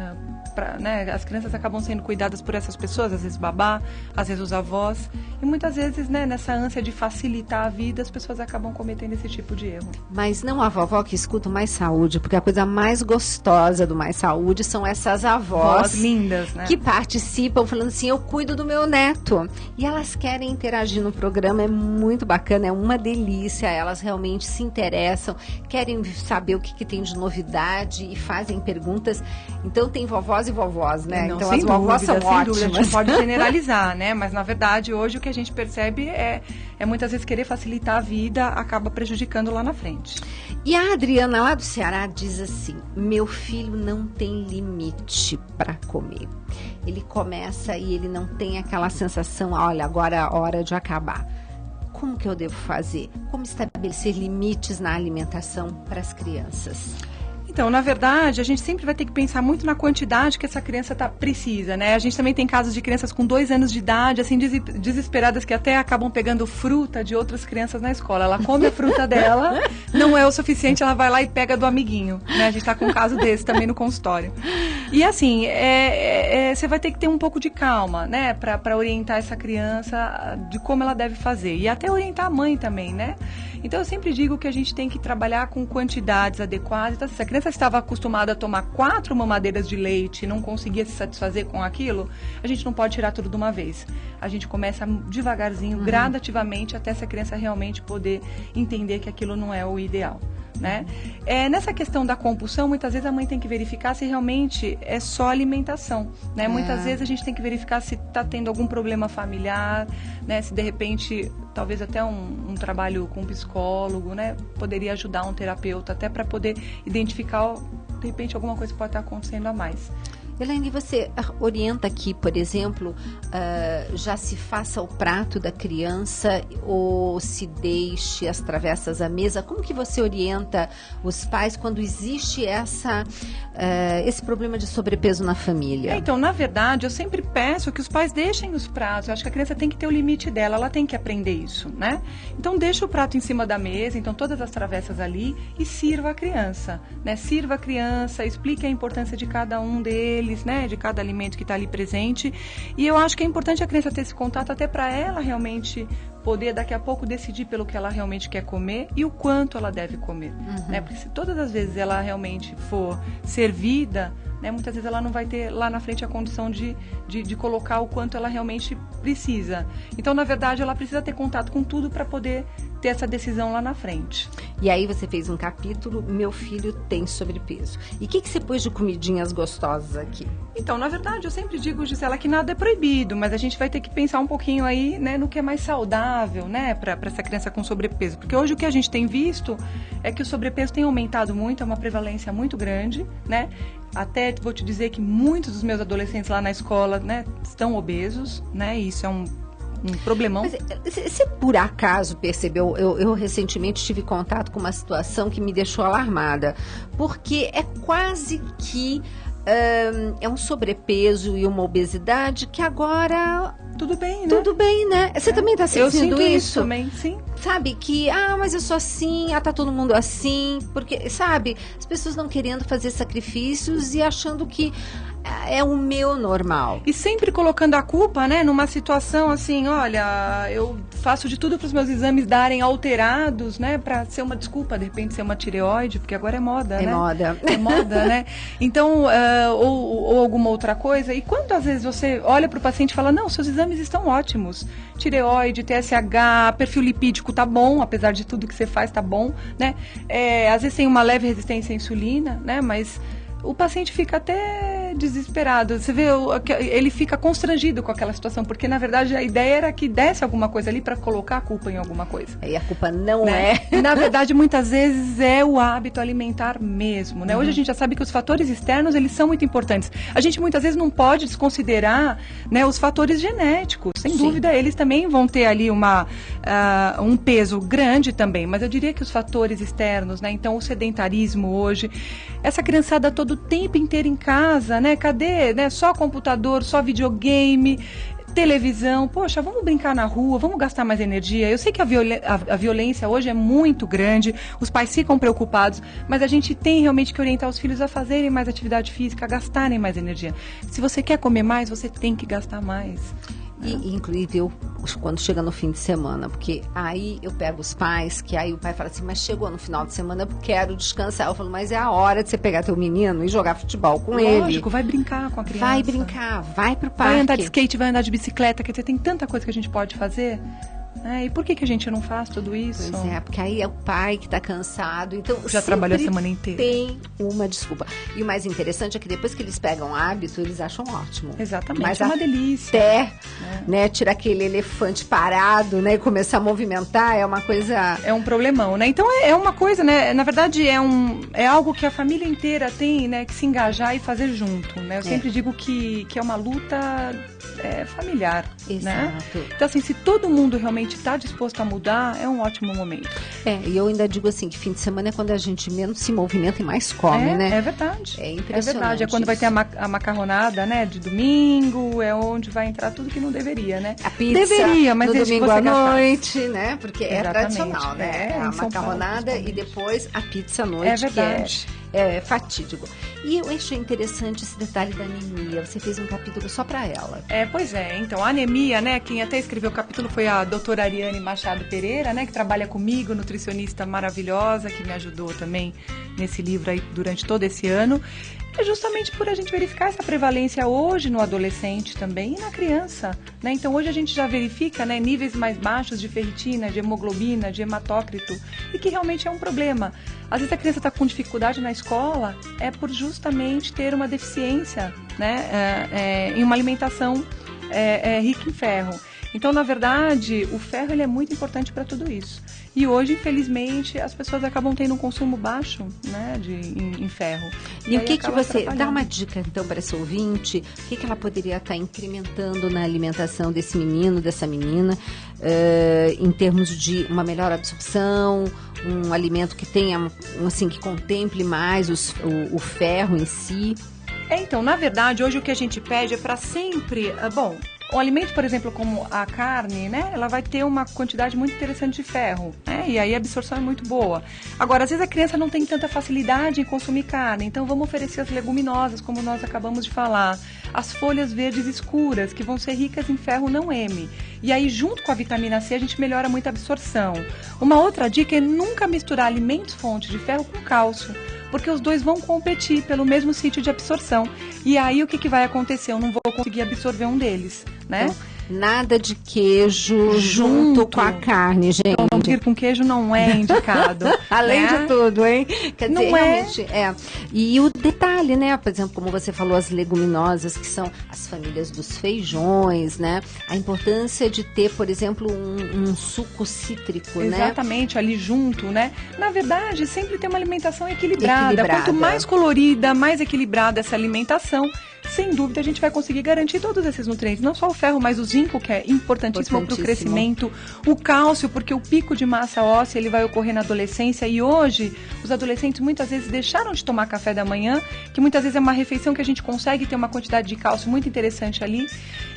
As crianças acabam sendo cuidadas por essas pessoas, às vezes babá, às vezes os avós, E muitas vezes, né, nessa ânsia de facilitar a vida, as pessoas acabam cometendo esse tipo de erro. Mas não a vovó que escuta o Mais Saúde, porque a coisa mais gostosa do Mais Saúde são essas avós lindas, né? Que participam falando assim, eu cuido do meu neto. E elas querem interagir no programa, é muito bacana, é uma delícia, elas realmente se interessam, querem saber o que tem de novidade e fazem perguntas. Então tem vovós e vovós, né? Não, então sem as vovós dúvida, são sem ótimas. dúvida, a gente não pode generalizar, né? Mas na verdade hoje o que a gente percebe é muitas vezes querer facilitar a vida acaba prejudicando lá na frente. E a Adriana lá do Ceará diz assim, meu filho não tem limite para comer. Ele começa e ele não tem aquela sensação, olha, agora é a hora de acabar. Como que eu devo fazer? Como estabelecer limites na alimentação para as crianças? Então, na verdade, a gente sempre vai ter que pensar muito na quantidade que essa criança precisa, né? A gente também tem casos de crianças com 2 anos de idade, assim, desesperadas, que até acabam pegando fruta de outras crianças na escola. Ela come a fruta dela, não é o suficiente, ela vai lá e pega do amiguinho, né? A gente tá com um caso desse também no consultório. E assim, você vai ter que ter um pouco de calma, né? Pra orientar essa criança de como ela deve fazer. E até orientar a mãe também, né? Então, eu sempre digo que a gente tem que trabalhar com quantidades adequadas. Então, se a criança estava acostumada a tomar 4 mamadeiras de leite e não conseguia se satisfazer com aquilo, a gente não pode tirar tudo de uma vez. A gente começa devagarzinho, gradativamente, até essa criança realmente poder entender que aquilo não é o ideal. Né? Nessa questão da compulsão, muitas vezes a mãe tem que verificar se realmente é só alimentação, né? Muitas vezes a gente tem que verificar se está tendo algum problema familiar, né? Se de repente, talvez até um trabalho com um psicólogo, né? Poderia ajudar um terapeuta até para poder identificar, de repente, alguma coisa que pode estar acontecendo a mais. Elaine, você orienta aqui, por exemplo, já se faça o prato da criança ou se deixe as travessas à mesa? Como que você orienta os pais quando existe esse problema de sobrepeso na família? Então, na verdade, eu sempre peço que os pais deixem os pratos. Eu acho que a criança tem que ter o limite dela, ela tem que aprender isso, né? Então, deixa o prato em cima da mesa, então todas as travessas ali, e sirva a criança, né? Sirva a criança, explique a importância de cada um deles, né, de cada alimento que está ali presente. E eu acho que é importante a criança ter esse contato até para ela realmente poder daqui a pouco decidir pelo que ela realmente quer comer e o quanto ela deve comer, né? Porque se todas as vezes ela realmente for servida, né, muitas vezes ela não vai ter lá na frente a condição de colocar o quanto ela realmente precisa. Então, na verdade, ela precisa ter contato com tudo para poder ter essa decisão lá na frente. E aí você fez um capítulo, meu filho tem sobrepeso. E o que você pôs de comidinhas gostosas aqui? Então, na verdade, eu sempre digo, Gisela, que nada é proibido, mas a gente vai ter que pensar um pouquinho aí, né, no que é mais saudável, né, para essa criança com sobrepeso. Porque hoje o que a gente tem visto é que o sobrepeso tem aumentado muito, é uma prevalência muito grande, né? Até vou te dizer que muitos dos meus adolescentes lá na escola, né, estão obesos, né? E isso é um problemão. Mas, você por acaso percebeu, eu recentemente tive contato com uma situação que me deixou alarmada, porque é quase que é um sobrepeso e uma obesidade que agora... Tudo bem, né? Tudo bem, né? Você também está sentindo isso também, sim. Sabe, que, mas eu sou assim, tá todo mundo assim, porque, sabe, as pessoas não querendo fazer sacrifícios e achando que é o meu normal. E sempre colocando a culpa, né, numa situação assim, olha, eu faço de tudo para os meus exames darem alterados, né, para ser uma desculpa, de repente ser uma tireoide, porque agora é moda, né? É moda, né? Então, ou alguma outra coisa. E quantas vezes você olha para o paciente e fala, não, seus exames estão ótimos. Tireoide, TSH, perfil lipídico tá bom, apesar de tudo que você faz tá bom, né? Às vezes tem uma leve resistência à insulina, né, mas o paciente fica até desesperado. Você vê, ele fica constrangido com aquela situação, porque na verdade a ideia era que desse alguma coisa ali para colocar a culpa em alguma coisa. E a culpa não é. Na verdade, muitas vezes é o hábito alimentar mesmo, né? Hoje a gente já sabe que os fatores externos, eles são muito importantes. A gente muitas vezes não pode desconsiderar, né, os fatores genéticos. Sem dúvida, eles também vão ter ali um peso grande também, mas eu diria que os fatores externos, né? Então, o sedentarismo hoje, essa criançada todo o tempo inteiro em casa, né? Cadê, né? Só computador, só videogame, televisão. Poxa, vamos brincar na rua, vamos gastar mais energia. Eu sei que a violência hoje é muito grande, os pais ficam preocupados, mas a gente tem realmente que orientar os filhos a fazerem mais atividade física, a gastarem mais energia. Se você quer comer mais, você tem que gastar mais. E inclusive eu, quando chega no fim de semana, porque aí eu pego os pais, que aí o pai fala assim, mas chegou no final de semana, eu quero descansar. Eu falo, mas é a hora de você pegar teu menino e jogar futebol com ele. Lógico, vai brincar com a criança. Vai brincar, vai pro parque. Vai andar de skate, vai andar de bicicleta, quer dizer, tem tanta coisa que a gente pode fazer. E por que a gente não faz tudo isso? Pois é, porque aí é o pai que está cansado, então já trabalhou a semana inteira. Tem uma desculpa. E o mais interessante é que depois que eles pegam hábito, eles acham ótimo. Exatamente, mas é uma delícia. Até, né, tirar aquele elefante parado, né, e começar a movimentar, é uma coisa... É um problemão, né? Então é uma coisa, né, na verdade é algo que a família inteira tem, né, que se engajar e fazer junto, né? Eu sempre digo que é uma luta familiar, né? Então assim, se todo mundo realmente está disposto a mudar, é um ótimo momento. E eu ainda digo assim, que fim de semana é quando a gente menos se movimenta e mais come, né? É verdade. É impressionante. É verdade, é quando vai ter a macarronada, né, de domingo, é onde vai entrar tudo que não deveria, né? A pizza deveria, mas no domingo à noite, faz. né? Porque Exatamente. É tradicional, né? A macarronada e depois a pizza à noite, é verdade. Que é fatídico. E eu achei interessante esse detalhe da anemia. Você fez um capítulo só para ela. Pois é. Então, a anemia, né? Quem até escreveu o capítulo foi a doutora Ariane Machado Pereira, né? Que trabalha comigo, nutricionista maravilhosa, que me ajudou também nesse livro aí durante todo esse ano. É justamente por a gente verificar essa prevalência hoje no adolescente também e na criança, né? Então hoje a gente já verifica, né, níveis mais baixos de ferritina, de hemoglobina, de hematócrito, e que realmente é um problema. Às vezes a criança está com dificuldade na escola, é por justamente ter uma deficiência, né, em uma alimentação rica em ferro. Então, na verdade, o ferro ele é muito importante para tudo isso. E hoje, infelizmente, as pessoas acabam tendo um consumo baixo, né, em ferro. E o que você... Dá uma dica, então, para essa ouvinte, o que ela poderia estar incrementando na alimentação desse menino, dessa menina, em termos de uma melhor absorção, um alimento que tenha, assim, que contemple mais o ferro em si? Então, na verdade, hoje o que a gente pede é para sempre... O alimento, por exemplo, como a carne, né, ela vai ter uma quantidade muito interessante de ferro, né, e aí a absorção é muito boa. Agora, às vezes a criança não tem tanta facilidade em consumir carne, então vamos oferecer as leguminosas, como nós acabamos de falar, as folhas verdes escuras, que vão ser ricas em ferro não M. E aí, junto com a vitamina C, a gente melhora muito a absorção. Uma outra dica é nunca misturar alimentos fonte de ferro com cálcio, porque os dois vão competir pelo mesmo sítio de absorção. E aí, o que vai acontecer? Eu não vou conseguir absorver um disso, né? Então, nada de queijo junto com a carne, gente. Então, ir com queijo não é indicado. Além de tudo, hein? Quer dizer, não realmente E o detalhe, né? Por exemplo, como você falou, as leguminosas, que são as famílias dos feijões, né? A importância de ter, por exemplo, um suco cítrico, né? Exatamente, ali junto, né? Na verdade, sempre ter uma alimentação equilibrada. Quanto mais colorida, mais equilibrada essa alimentação, sem dúvida a gente vai conseguir garantir todos esses nutrientes. Não só o ferro, mas o zinco, que é importantíssimo para o crescimento. O cálcio, porque o pico de massa óssea ele vai ocorrer na adolescência. E hoje, os adolescentes muitas vezes deixaram de tomar café da manhã, que muitas vezes é uma refeição que a gente consegue ter uma quantidade de cálcio muito interessante ali.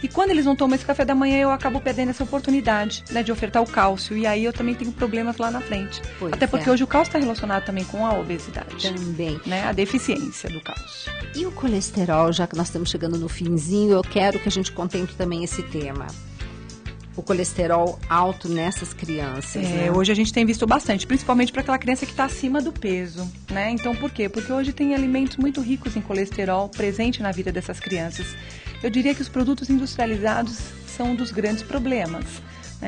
E quando eles não tomam esse café da manhã, eu acabo perdendo essa oportunidade, né, de ofertar o cálcio. E aí eu também tenho problemas lá na frente. Até porque hoje o cálcio está relacionado também com a obesidade. Também. Né, a deficiência do cálcio. E o colesterol, já que nós estamos chegando no finzinho, eu quero que a gente contemple também esse tema. O colesterol alto nessas crianças, né? Hoje a gente tem visto bastante, principalmente para aquela criança que está acima do peso, né? Então, por quê? Porque hoje tem alimentos muito ricos em colesterol presente na vida dessas crianças. Eu diria que os produtos industrializados são um dos grandes problemas.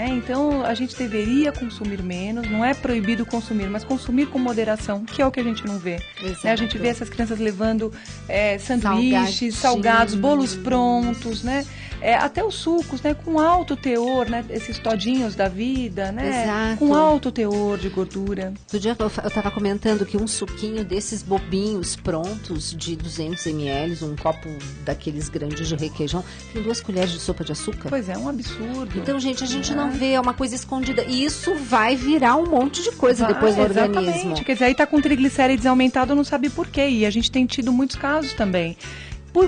Então, a gente deveria consumir menos, não é proibido consumir, mas consumir com moderação, que é o que a gente não vê. A gente vê essas crianças levando sanduíches, salgados, bolos prontos, né? Até os sucos, né? Com alto teor, né? Esses todinhos da vida, né? Exato. Com alto teor de gordura. Outro dia eu estava comentando que um suquinho desses bobinhos prontos de 200 ml, um copo daqueles grandes de requeijão, tem 2 colheres de sopa de açúcar. Pois é, um absurdo. Então, gente, a gente não vê, é uma coisa escondida. E isso vai virar um monte de coisa depois no organismo. Quer dizer, aí tá com triglicérides aumentado, não sabe por quê. E a gente tem tido muitos casos também.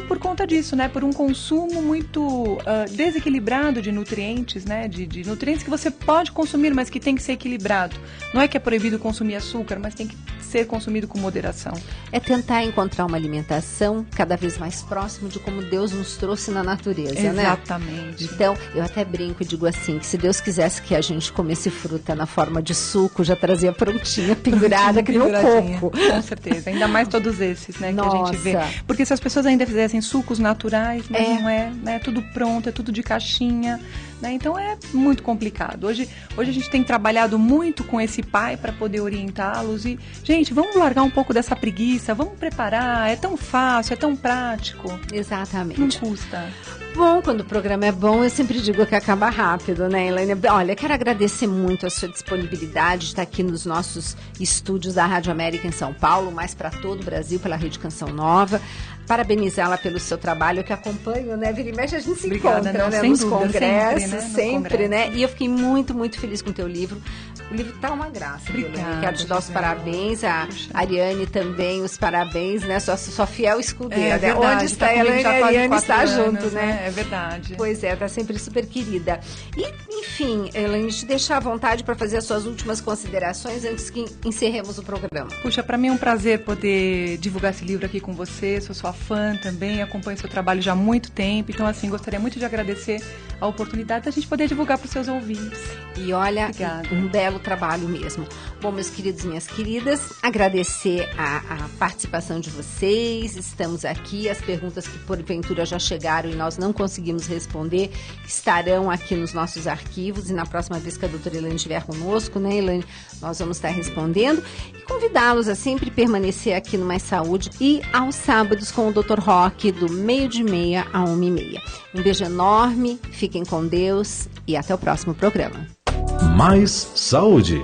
por conta disso, né? Por um consumo muito desequilibrado de nutrientes, né? De nutrientes que você pode consumir, mas que tem que ser equilibrado. Não é que é proibido consumir açúcar, mas tem que ser consumido com moderação. É tentar encontrar uma alimentação cada vez mais próximo de como Deus nos trouxe na natureza, né? Exatamente. Então, eu até brinco e digo assim, que se Deus quisesse que a gente comesse fruta na forma de suco, já trazia prontinha, pendurada, que nem um coco. Com certeza, ainda mais todos esses, né, que a gente vê. Porque se as pessoas ainda fizessem sucos naturais, mas não é, né? É tudo pronto, é tudo de caixinha, né? Então é muito complicado. Hoje a gente tem trabalhado muito com esse pai para poder orientá-los e, gente, vamos largar um pouco dessa preguiça, vamos preparar, é tão fácil, é tão prático. Exatamente. Não custa. Bom, quando o programa é bom, eu sempre digo que acaba rápido, né, Elaine? Olha, quero agradecer muito a sua disponibilidade de estar aqui nos nossos estúdios da Rádio América em São Paulo, mais para todo o Brasil, pela Rede Canção Nova. Parabenizá-la pelo seu trabalho, que acompanho, né? Vira e mexe, a gente se encontra, né? Nos congressos, sempre, né? E eu fiquei muito, muito feliz com o teu livro. O livro tá uma graça. Obrigada. Quero te dar os parabéns, a Ariane também, os parabéns, né? Sua fiel escudeira, né? Onde está ela e a Ariane está junto, né? É verdade. Pois é, tá sempre super querida. E, enfim, Elaine, te deixar à vontade para fazer as suas últimas considerações antes que encerremos o programa. Puxa, para mim é um prazer poder divulgar esse livro aqui com você. Sou sua fã também, acompanho seu trabalho já há muito tempo. Então, assim, gostaria muito de agradecer a oportunidade da gente poder divulgar para os seus ouvintes. E olha, obrigada. Um belo trabalho mesmo. Bom, meus queridos e minhas queridas, agradecer a participação de vocês. Estamos aqui. As perguntas que porventura já chegaram e nós não conseguimos responder estarão aqui nos nossos arquivos. E na próxima vez que a doutora Elaine estiver conosco, né, Elaine, nós vamos estar respondendo. E convidá-los a sempre permanecer aqui no Mais Saúde e aos sábados com o Dr. Roque, do 12h30 a 1h30. Um beijo enorme, fiquem com Deus e até o próximo programa. Mais Saúde.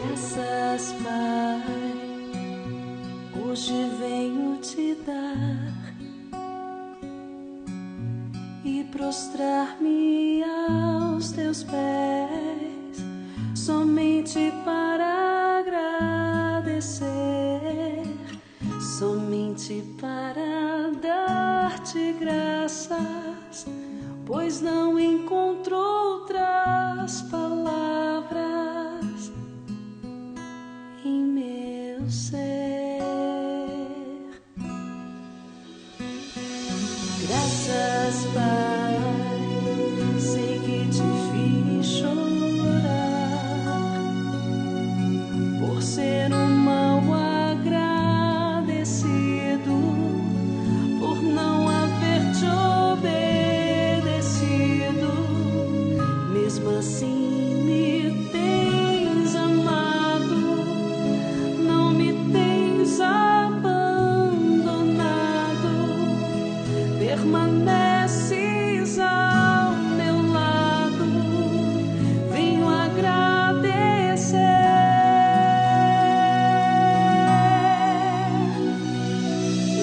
Graças, Pai, hoje venho te dar e prostrar-me aos teus pés, somente para agradecer, somente para dar-te graças, pois não encontro outras palavras em meu ser. Graças, Pai, sei que te fiz chorar por ser um mal agradecido, por não haver te obedecido. Mesmo assim me tens amado, não me tens abandonado, permaneces ao meu lado, venho agradecer.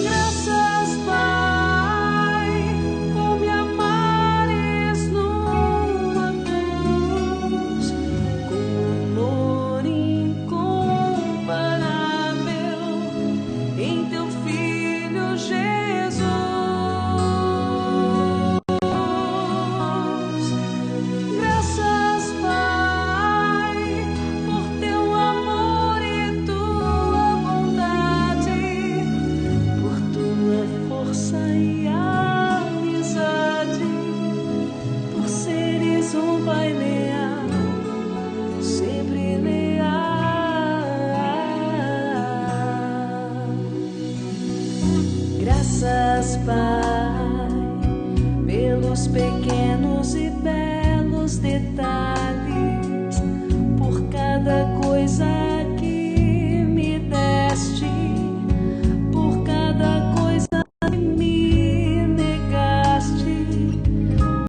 Graças, Pai, por me amares numa cruz, com amor incomparável em teu Filho Jesus. Graças, Pai, por teu amor e tua bondade, por tua força e amizade, por seres um Pai leal, sempre leal. Graças, Pai, pelos pequenos e belos detalhes